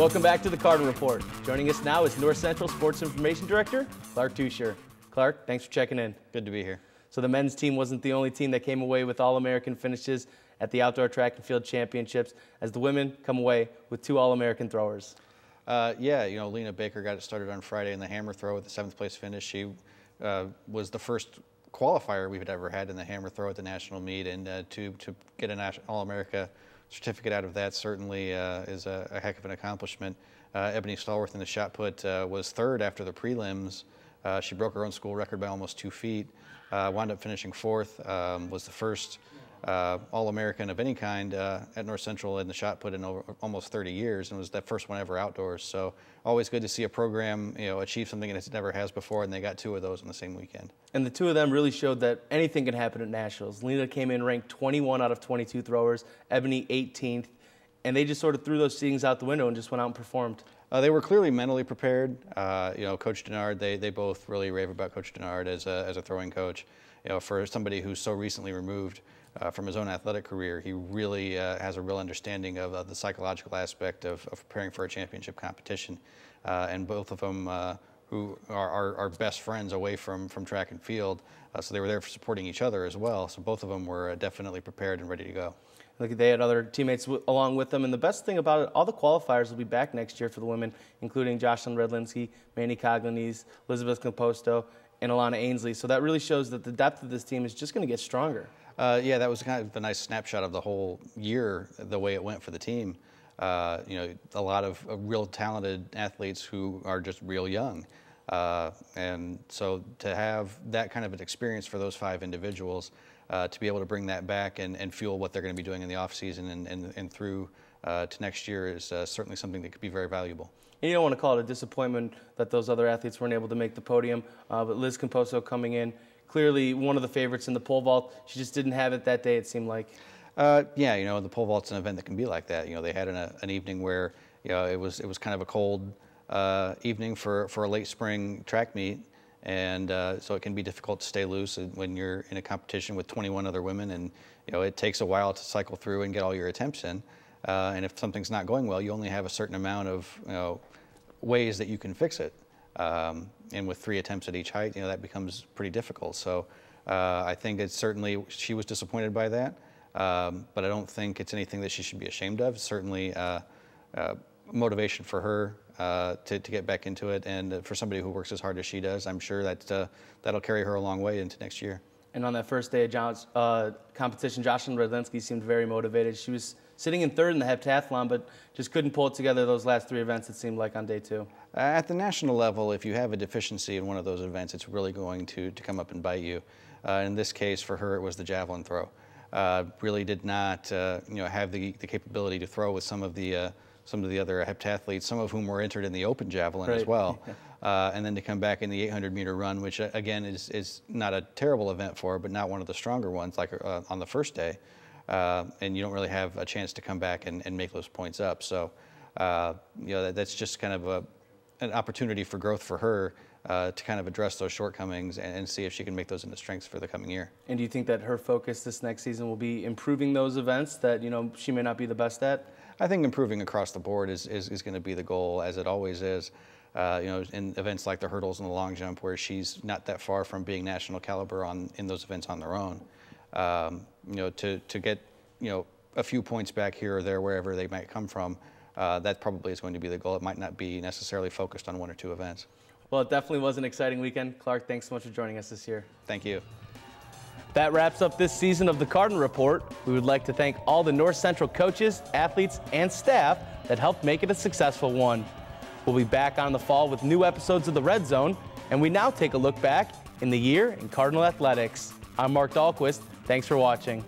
Welcome back to the Cardinal Report. Joining us now is North Cenrtal Sports Information Director, Clark Teuscher. Clark, thanks for checking in. Good to be here. So the men's team wasn't the only team that came away with All-American finishes at the Outdoor Track and Field Championships, as the women come away with 2 All-American throwers. Yeah, you know, Lena Baker got it started on Friday in the hammer throw with the 7th place finish. She was the first qualifier we've ever had in the hammer throw at the national meet, and to get an All-America certificate out of that certainly is a heck of an accomplishment. Ebony Stallworth in the shot put was 3rd after the prelims. She broke her own school record by almost 2 feet. Wound up finishing 4th. Was the first All-American of any kind at North Cenrtal in the shot put in almost 30 years, and was that first one ever outdoors. So always good to see a program, you know, achieve something that it never has before, and they got 2 of those on the same weekend. And the 2 of them really showed that anything can happen at nationals. Lena came in ranked 21 out of 22 throwers, Ebony 18th, and they just sort of threw those seedings out the window and just went out and performed. They were clearly mentally prepared. You know, Coach Denard, they both really rave about Coach Denard as a throwing coach. You know, for somebody who's so recently removed from his own athletic career, he really has a real understanding of the psychological aspect of preparing for a championship competition. And both of them who are best friends away from track and field, so they were there for supporting each other as well. So both of them were definitely prepared and ready to go. Look, they had other teammates along with them, and the best thing about it, all the qualifiers will be back next year for the women, including Jocelyn Redlinski, Manny Coglanese, Elizabeth Composto, and Alana Ainsley. So that really shows that the depth of this team is just going to get stronger. Yeah, that was kind of a nice snapshot of the whole year, the way it went for the team. You know, a lot of real talented athletes who are just real young. And so to have that kind of an experience for those 5 individuals, to be able to bring that back and fuel what they're going to be doing in the off season and through to next year is certainly something that could be very valuable. And you don't want to call it a disappointment that those other athletes weren't able to make the podium, but Liz Composto coming in, clearly one of the favorites in the pole vault. She just didn't have it that day, it seemed like. Yeah, you know, the pole vault's an event that can be like that. You know, they had an evening where, you know, it was kind of a cold evening for a late spring track meet. And so it can be difficult to stay loose when you're in a competition with 21 other women, and you know it takes a while to cycle through and get all your attempts in. And if something's not going well, you only have a certain amount of ways that you can fix it. And with 3 attempts at each height, you know that becomes pretty difficult. So I think it's certainly she was disappointed by that, but I don't think it's anything that she should be ashamed of. It's certainly motivation for her to get back into it, and for somebody who works as hard as she does, I'm sure that that'll carry her a long way into next year. And on that first day of competition, Jocelyn Redlinski seemed very motivated. She was sitting in 3rd in the heptathlon, but just couldn't pull it together those last 3 events, it seemed like, on day 2. At the national level, if you have a deficiency in one of those events, it's really going to come up and bite you. In this case, for her, it was the javelin throw. Really did not you know, have the capability to throw with some of the other heptathletes, some of whom were entered in the open javelin as well. And then to come back in the 800-meter run, which again is not a terrible event for her, but not one of the stronger ones like on the first day. And you don't really have a chance to come back and make those points up. So you know, that's just kind of an opportunity for growth for her to kind of address those shortcomings and see if she can make those into strengths for the coming year. And do you think that her focus this next season will be improving those events that, you know, she may not be the best at? I think improving across the board is going to be the goal, as it always is. You know, in events like the hurdles and the long jump, where she's not that far from being national caliber in those events on their own. You know, to get, you know, a few points back here or there, wherever they might come from, that probably is going to be the goal. It might not be necessarily focused on 1 or 2 events. Well, it definitely was an exciting weekend. Clark, thanks so much for joining us this year. Thank you. That wraps up this season of the Cardinal Report. We would like to thank all the North Cenrtal coaches, athletes, and staff that helped make it a successful one. We'll be back on the fall with new episodes of the Red Zone, and we now take a look back in the year in Cardinal athletics. I'm Marc Dahlquist. Thanks for watching.